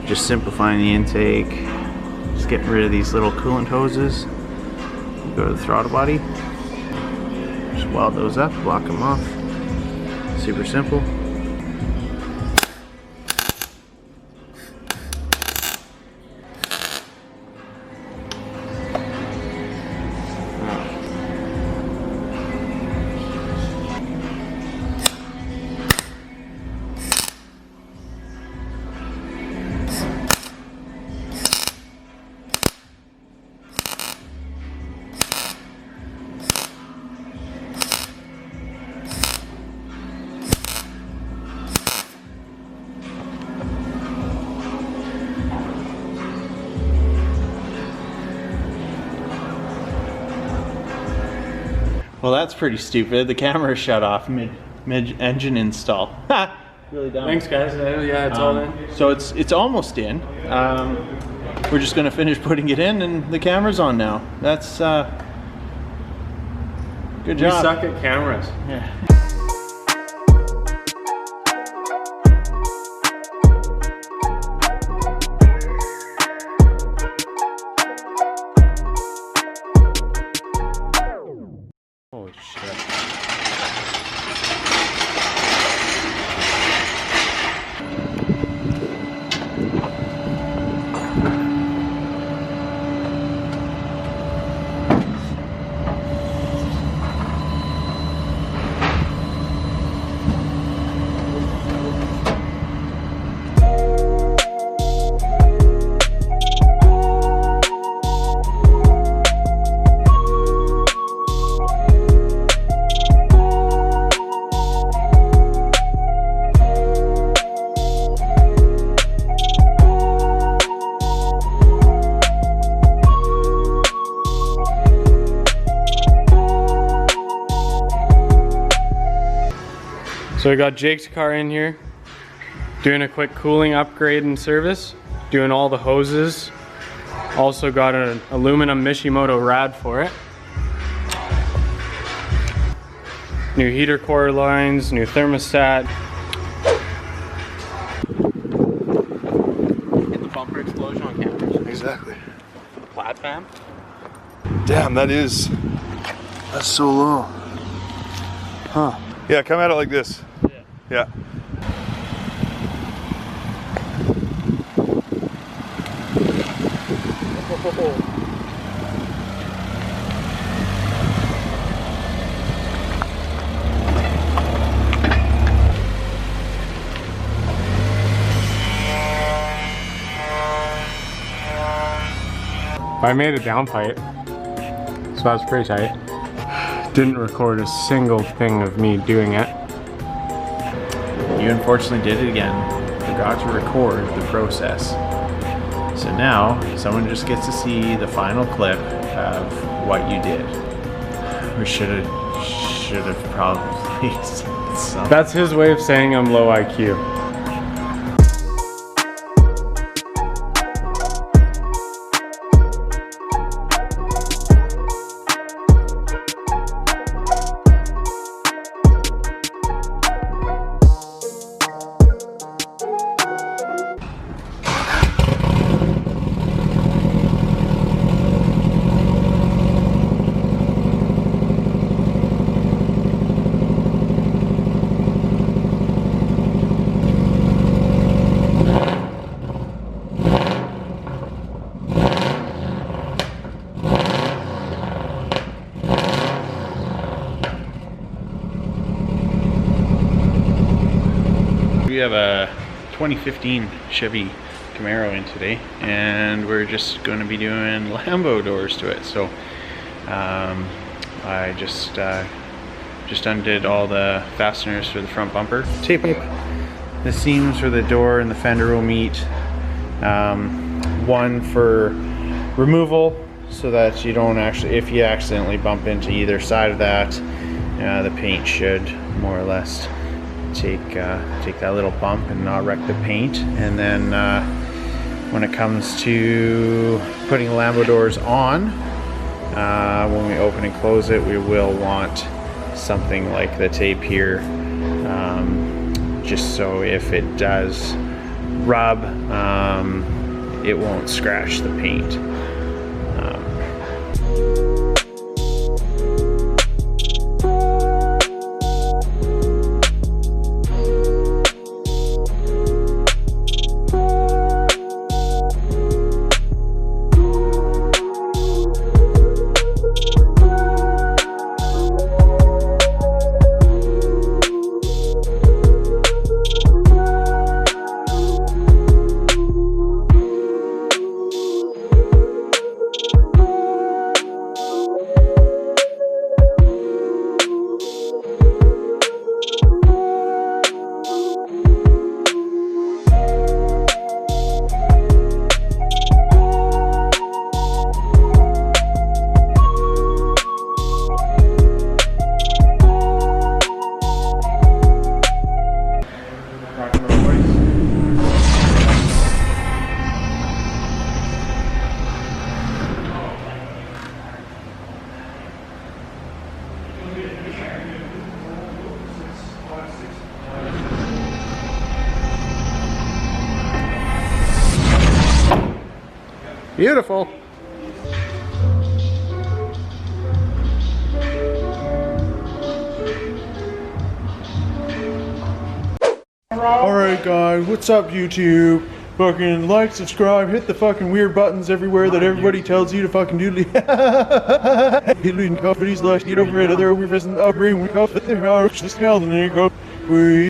Just simplifying the intake, just getting rid of these little coolant hoses. Go to the throttle body, just weld those up, block them off. Super simple. Well, that's pretty stupid. The camera shut off mid engine install. Ha! Really dumb. Thanks, guys. Yeah, it's all in. So it's almost in. We're just gonna finish putting it in, and the camera's on now. That's good job. We suck at cameras. Yeah. Holy shit. So we got Jake's car in here, doing a quick cooling upgrade and service, doing all the hoses. Also got an aluminum Mishimoto rad for it. New heater core lines, new thermostat. Hit the bumper explosion on cameras. Exactly. Flat fam. Damn, that's so low. Huh. Yeah, come at it like this. Yeah. I made a downpipe, so that was pretty tight. Didn't record a single thing of me doing it. You unfortunately did it again. Forgot to record the process. So now someone just gets to see the final clip of what you did. We should have probably said something. That's his way of saying I'm low IQ. We have a 2015 Chevy Camaro in today, and we're just going to be doing LAMBO doors to it. So I just undid all the fasteners for the front bumper. Tape up the seams for the door and the fender will meet. One for removal, so that you don't actually, if you accidentally bump into either side of that, the paint should more or less take that little bump and not wreck the paint. And then when it comes to putting LAMBO doors on, when we open and close it, we will want something like the tape here, just so if it does rub, it won't scratch the paint. Beautiful. Alright guys, what's up YouTube? Fucking like, subscribe, hit the fucking weird buttons everywhere that everybody tells you to fucking do. Get over it, other we upbringing, we cuff it, there, just hell, and there you go.